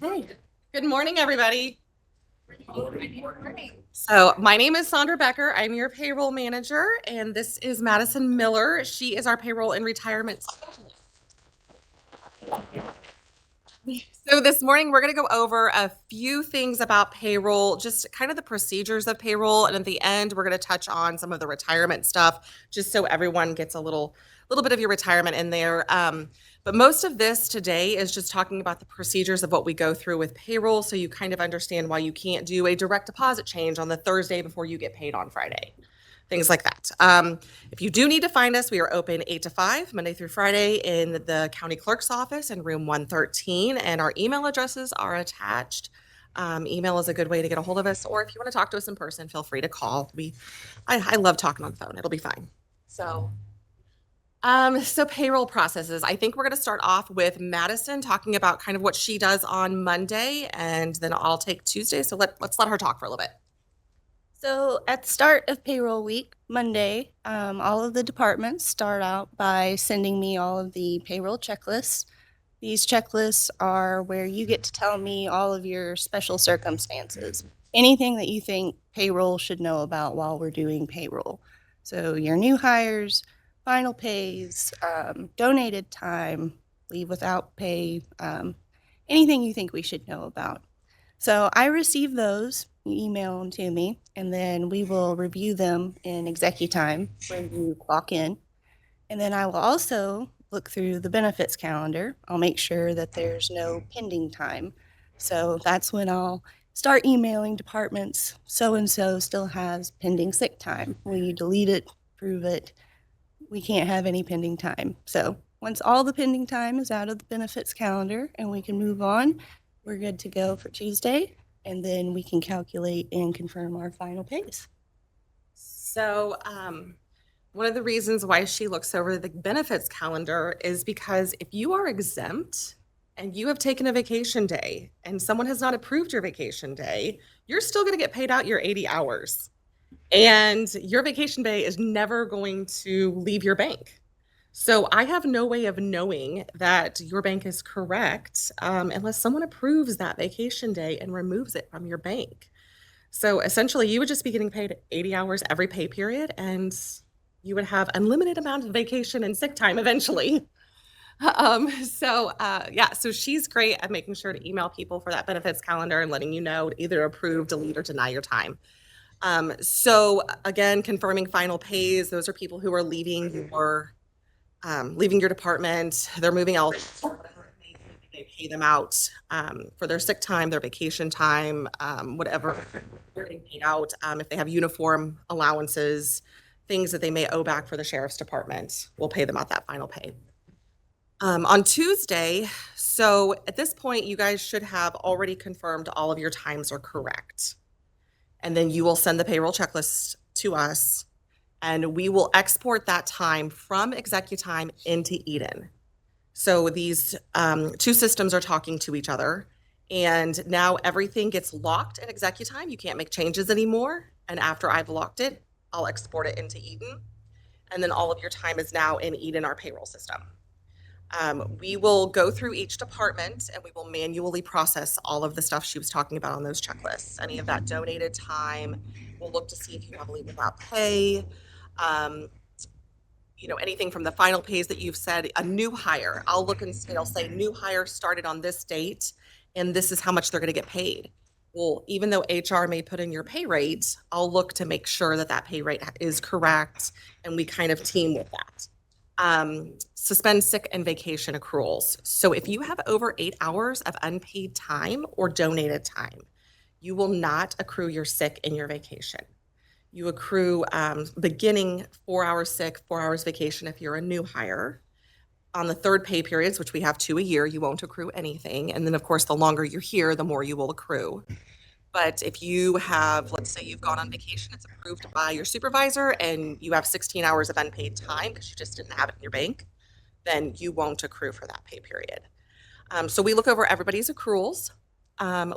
Hey, good morning, everybody. So my name is Sondra Becker. I'm your payroll manager, and this is Madison Miller. She is our payroll and retirement specialist. So this morning we're going to go over a few things about payroll, just kind of the procedures of payroll, and at the end we're going to touch on some of the retirement stuff, just so everyone gets a little bit of your retirement in there. But most of this today is just talking about the procedures of what we go through with payroll, so you kind of understand why you can't do a direct deposit change on the Thursday before you get paid on Friday. Things like that. If you do need to find us, we are open 8 to 5, Monday through Friday, in the county clerk's office in room 113, and our email addresses are attached. Email is a good way to get a hold of us, or if you want to talk to us in person, feel free to call. I love talking on the phone. It'll be fine. So payroll processes. I think we're going to start off with Madison talking about kind of what she does on Monday, and then I'll take Tuesday. So let's let her talk for a little bit. So at the start of payroll week, Monday, all of the departments start out by sending me all of the payroll checklists. These checklists are where you get to tell me all of your special circumstances, anything that you think payroll should know about while we're doing payroll. So your new hires, final pays, donated time, leave without pay, anything you think we should know about. So I receive those, you email them to me, and then we will review them in ExecuTime when you clock in. And then I will also look through the benefits calendar. I'll make sure that there's no pending time. So that's when I'll start emailing departments. So and so still has pending sick time. Will you delete it, prove it? We can't have any pending time. So once all the pending time is out of the benefits calendar and we can move on, we're good to go for Tuesday, and then we can calculate and confirm our final pays. So, one of the reasons why she looks over the benefits calendar is because if you are exempt and you have taken a vacation day and someone has not approved your vacation day, you're still going to get paid out your 80 hours. And your vacation day is never going to leave your bank. So I have no way of knowing that your bank is correct unless someone approves that vacation day and removes it from your bank. So essentially, you would just be getting paid 80 hours every pay period, and you would have unlimited amount of vacation and sick time eventually. So she's great at making sure to email people for that benefits calendar and letting you know to either approve, delete, or deny your time. So again, confirming final pays. Those are people who are leaving your department. They're moving out. They pay them out for their sick time, their vacation time, whatever they're getting paid out. If they have uniform allowances, things that they may owe back for the sheriff's department, we'll pay them out that final pay. On Tuesday, so at this point, you guys should have already confirmed all of your times are correct. And then you will send the payroll checklist to us, and we will export that time from ExecuTime into Eden. So these two systems are talking to each other, and now everything gets locked in ExecuTime. You can't make changes anymore. And after I've locked it, I'll export it into Eden. And then all of your time is now in Eden, our payroll system. We will go through each department and we will manually process all of the stuff she was talking about on those checklists. Any of that donated time, we'll look to see if you have a leave without pay. Anything from the final pays that you've said, a new hire, I'll look and it'll say new hire started on this date and this is how much they're going to get paid. Well, even though HR may put in your pay rate, I'll look to make sure that that pay rate is correct, and we kind of team with that. Suspend sick and vacation accruals. So if you have over 8 hours of unpaid time or donated time, you will not accrue your sick and your vacation. You accrue beginning 4 hours sick, 4 hours vacation if you're a new hire. On the third pay periods, which we have 2 a year, you won't accrue anything. And then, of course, the longer you're here, the more you will accrue. But if you have, let's say you've gone on vacation, it's approved by your supervisor, and you have 16 hours of unpaid time because you just didn't have it in your bank, then you won't accrue for that pay period. So we look over everybody's accruals.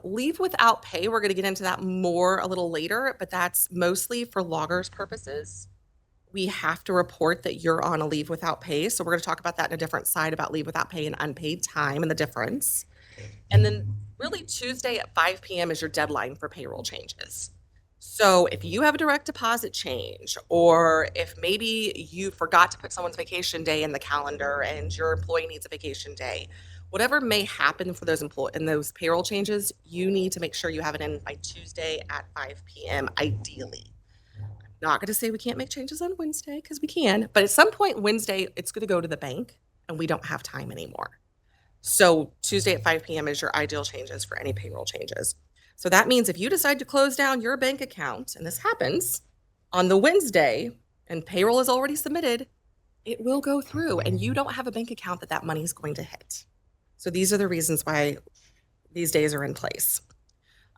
Leave without pay, we're going to get into that more a little later, but that's mostly for loggers purposes. We have to report that you're on a leave without pay. So we're going to talk about that in a different side about leave without pay and unpaid time and the difference. And then really Tuesday at 5 PM is your deadline for payroll changes. So if you have a direct deposit change, or if maybe you forgot to put someone's vacation day in the calendar and your employee needs a vacation day, whatever may happen for those in those payroll changes, you need to make sure you have it in by Tuesday at 5 PM, ideally. Not going to say we can't make changes on Wednesday because we can, but at some point Wednesday, it's going to go to the bank and we don't have time anymore. So Tuesday at 5 PM is your ideal changes for any payroll changes. So that means if you decide to close down your bank account, and this happens on the Wednesday and payroll is already submitted, it will go through and you don't have a bank account that money is going to hit. So these are the reasons why these days are in place.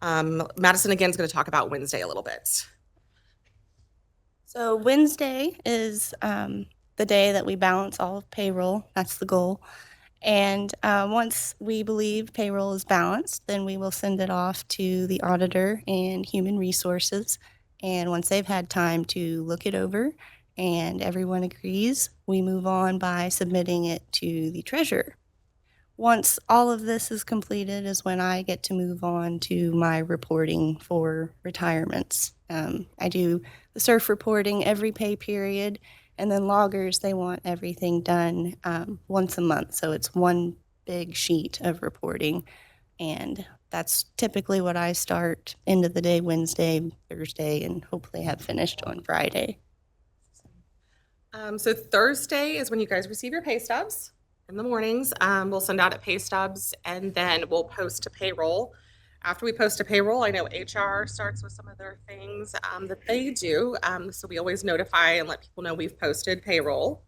Madison again is going to talk about Wednesday a little bit. So Wednesday is the day that we balance all of payroll. That's the goal. And once we believe payroll is balanced, then we will send it off to the auditor and human resources. And once they've had time to look it over and everyone agrees, we move on by submitting it to the treasurer. Once all of this is completed is when I get to move on to my reporting for retirements. I do the surf reporting every pay period, and then loggers, they want everything done once a month. So it's one big sheet of reporting, and that's typically what I start end of the day Wednesday, Thursday, and hopefully have finished on Friday. So Thursday is when you guys receive your pay stubs in the mornings. We'll send out at pay stubs and then we'll post to payroll. After we post to payroll, I know HR starts with some of their things that they do. So we always notify and let people know we've posted payroll.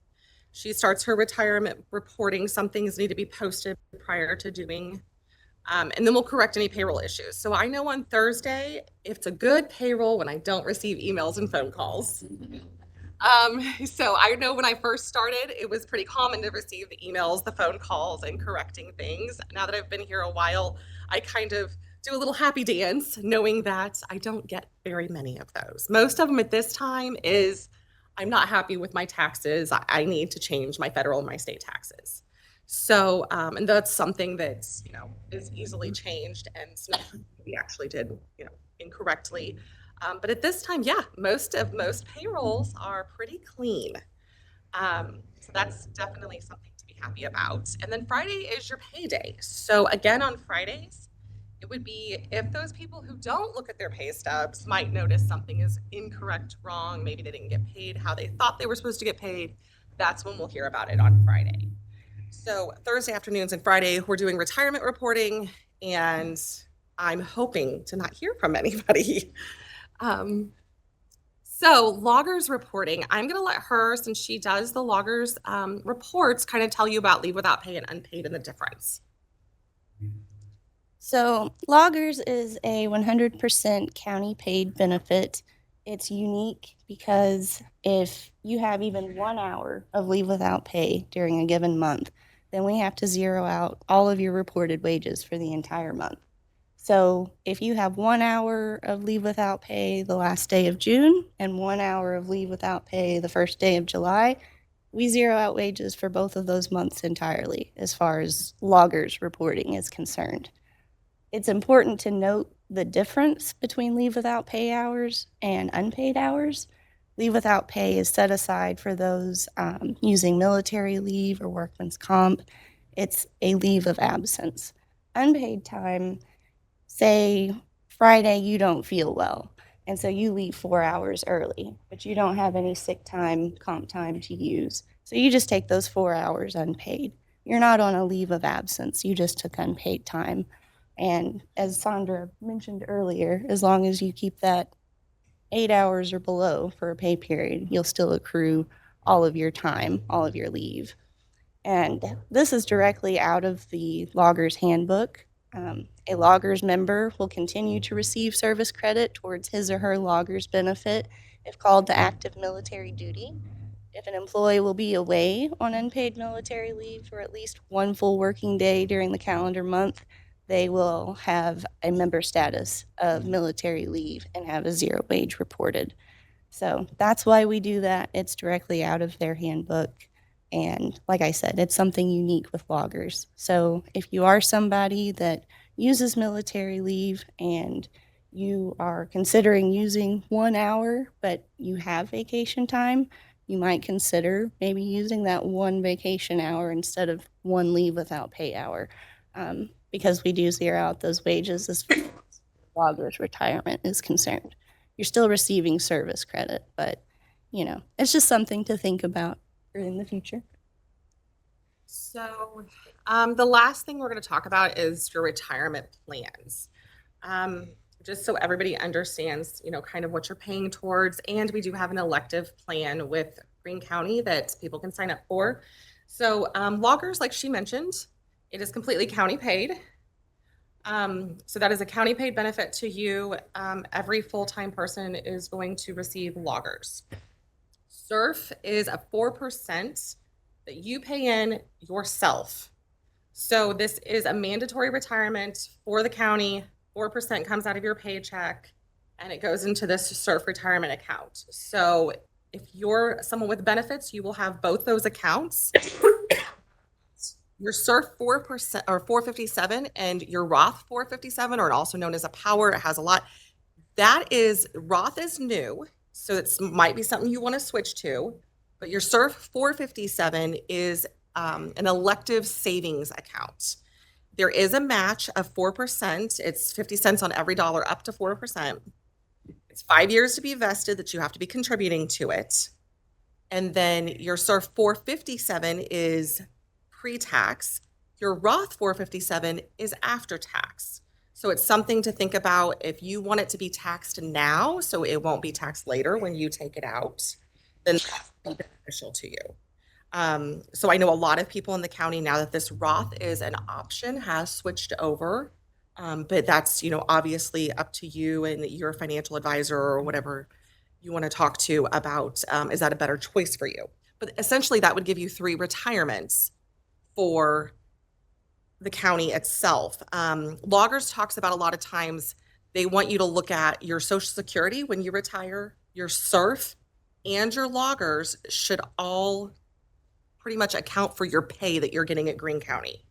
She starts her retirement reporting. Some things need to be posted prior to doing. And then we'll correct any payroll issues. So I know on Thursday, if it's a good payroll when I don't receive emails and phone calls. So I know when I first started, it was pretty common to receive the emails, the phone calls, and correcting things. Now that I've been here a while, I kind of do a little happy dance knowing that I don't get very many of those. Most of them at this time is I'm not happy with my taxes. I need to change my federal and my state taxes. So, and that's something that's, is easily changed and it's not we actually did, incorrectly. But at this time, yeah, most payrolls are pretty clean. So that's definitely something to be happy about. And then Friday is your payday. So again, on Fridays, it would be if those people who don't look at their pay stubs might notice something is incorrect, wrong, maybe they didn't get paid how they thought they were supposed to get paid, that's when we'll hear about it on Friday. So Thursday afternoons and Friday, we're doing retirement reporting, and I'm hoping to not hear from anybody. So loggers reporting, I'm going to let her, since she does the loggers reports, kind of tell you about leave without pay and unpaid and the difference. So loggers is a 100% county paid benefit. It's unique because if you have even 1 hour of leave without pay during a given month, then we have to zero out all of your reported wages for the entire month. So if you have 1 hour of leave without pay the last day of June and 1 hour of leave without pay the first day of July, we zero out wages for both of those months entirely as far as loggers reporting is concerned. It's important to note the difference between leave without pay hours and unpaid hours. Leave without pay is set aside for those using military leave or workman's comp. It's a leave of absence. Unpaid time, say Friday you don't feel well, and so you leave 4 hours early, but you don't have any sick time, comp time to use. So you just take those 4 hours unpaid. You're not on a leave of absence, you just took unpaid time. And as Sondra mentioned earlier, as long as you keep that 8 hours or below for a pay period, you'll still accrue all of your time, all of your leave. And this is directly out of the logger's handbook. A logger's member will continue to receive service credit towards his or her logger's benefit if called to active military duty. If an employee will be away on unpaid military leave for at least 1 full working day during the calendar month, they will have a member status of military leave and have a zero wage reported. So that's why we do that. It's directly out of their handbook. And like I said, it's something unique with loggers. So if you are somebody that uses military leave and you are considering using 1 hour, but you have vacation time, you might consider maybe using that one vacation hour instead of one leave without pay hour. Because we do zero out those wages as far as logger's retirement is concerned. You're still receiving service credit, but it's just something to think about in the future. So, the last thing we're going to talk about is your retirement plans. Just so everybody understands, kind of what you're paying towards. And we do have an elective plan with Greene County that people can sign up for. So, loggers, like she mentioned, it is completely county paid. So that is a county paid benefit to you. Every full-time person is going to receive loggers. SURF is a 4% that you pay in yourself. So this is a mandatory retirement for the county. 4% comes out of your paycheck and it goes into this SURF retirement account. So if you're someone with benefits, you will have both those accounts. Your SURF 4% or 457 and your Roth 457, or also known as a power, it has a lot. Roth is new, so it might be something you want to switch to. But your SURF 457 is an elective savings account. There is a match of 4%. It's 50 cents on every dollar up to 4%. It's 5 years to be vested that you have to be contributing to it. And then your SURF 457 is pre-tax. Your Roth 457 is after tax. So it's something to think about if you want it to be taxed now, so it won't be taxed later when you take it out, then that's beneficial to you. So I know a lot of people in the county, now that this Roth is an option, has switched over. But that's, obviously up to you and your financial advisor or whatever you want to talk to about, is that a better choice for you? But essentially that would give you 3 retirements for the county itself. Loggers talks about a lot of times they want you to look at your Social Security when you retire, your SURF, and your loggers should all pretty much account for your pay that you're getting at Greene County.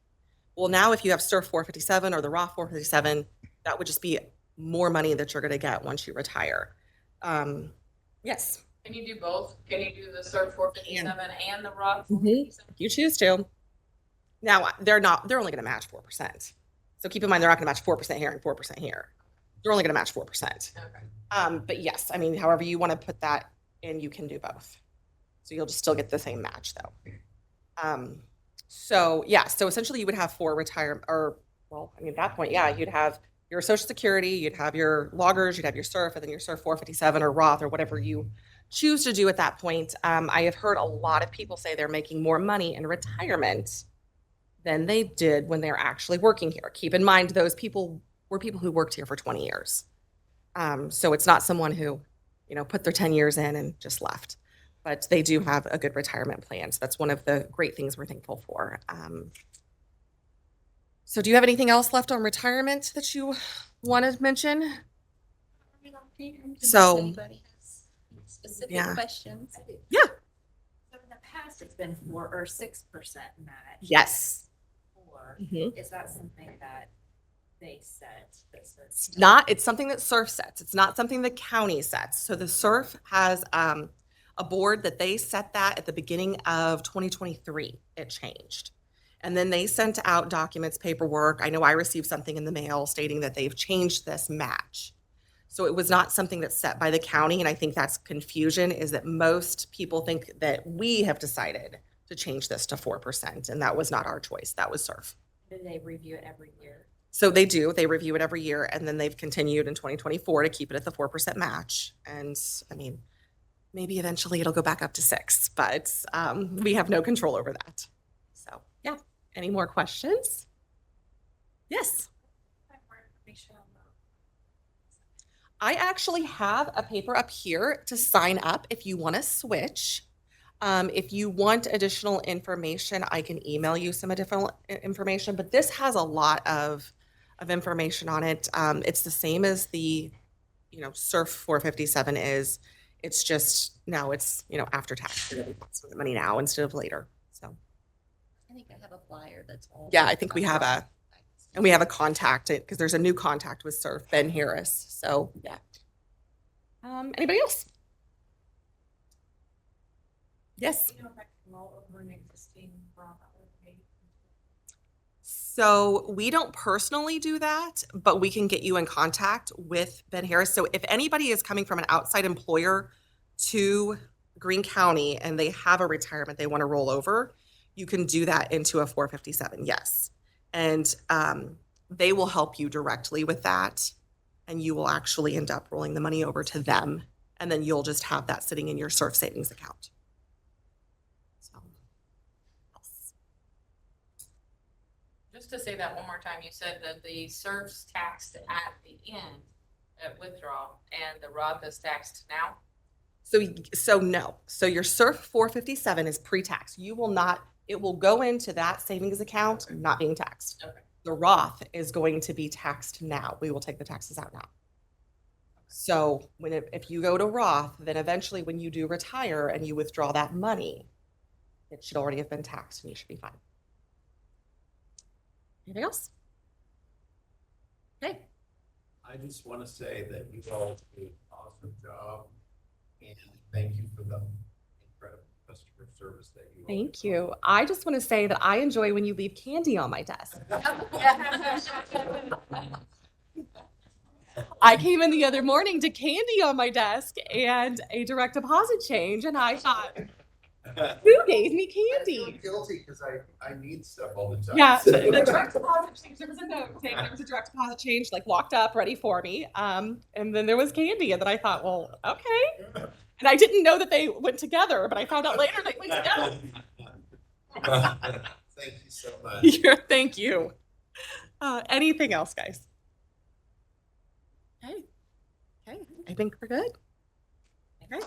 Well, now if you have SURF 457 or the Roth 457, that would just be more money that you're going to get once you retire. Yes. Can you do both? Can you do the SURF 457 and the Roth 457? You choose to. Now, they're only going to match 4%. So keep in mind, they're not going to match 4% here and 4% here. They're only going to match 4%. Okay. But yes, I mean, however you want to put that in, you can do both. So you'll just still get the same match though. So essentially you would have 4 retirement, at that point, yeah, you'd have your Social Security, you'd have your loggers, you'd have your SURF, and then your SURF 457 or Roth or whatever you choose to do at that point. I have heard a lot of people say they're making more money in retirement than they did when they're actually working here. Keep in mind, those people were people who worked here for 20 years. So it's not someone who, put their 10 years in and just left, but they do have a good retirement plan. So that's one of the great things we're thankful for. So do you have anything else left on retirement that you want to mention? So, Anybody has specific yeah. questions? Yeah. So in the past, it's been 4 or 6% match. Yes. Or is that something that they set? It's something that SURF sets. It's not something the county sets. So the SURF has a board that they set that at the beginning of 2023. It changed. And then they sent out documents, paperwork. I know I received something in the mail stating that they've changed this match. So it was not something that's set by the county. And I think that's confusion, is that most people think that we have decided to change this to 4%. And that was not our choice. That was SURF. Do they review it every year? So they do. They review it every year. And then they've continued in 2024 to keep it at the 4% match. And I mean, maybe eventually it'll go back up to 6, but we have no control over that. So yeah. Any more questions? Yes. I actually have a paper up here to sign up if you want to switch. If you want additional information, I can email you some additional information, but this has a lot of information on it. It's the same as the, SURF 457 is. It's just now it's, after tax. It's the money now instead of later. So I think I have a flyer that's all. yeah, I think we have And we have a contact, because there's a new contact with SURF, Ben Harris. So, yeah. Anybody else? Yes. You know, if I can roll over an existing Roth IRA. So we don't personally do that, but we can get you in contact with Ben Harris. So if anybody is coming from an outside employer to Greene County and they have a retirement they want to roll over, you can do that into a 457, yes. And they will help you directly with that. And you will actually end up rolling the money over to them. And then you'll just have that sitting in your SURF savings account. So, yes. Just to say that one more time, you said that the SERF's taxed at the end at withdrawal and the Roth is taxed now? So no. So your SURF 457 is pre-tax. You will not, it will go into that savings account, not being taxed. Okay. The Roth is going to be taxed now. We will take the taxes out now. So if you go to Roth, then eventually when you do retire and you withdraw that money, it should already have been taxed and you should be fine. Anything else? Okay. I just want to say that you all do an awesome job and thank you for the incredible customer service that you all Thank you. I just want to say that I enjoy when you leave candy on my desk. I came in the other morning to candy on my desk and a direct deposit change, and I thought, who gave me I feel candy? guilty because I need stuff all the time. Yeah, the direct deposit change, there was a note saying there was a direct deposit change, like locked up, ready for me. And then there was candy, and then I thought, well, okay. And I didn't know that they went together, but I found out later they went together. Thank you so much. Thank you. Anything else, guys? Okay. Okay. I think we're good. Okay.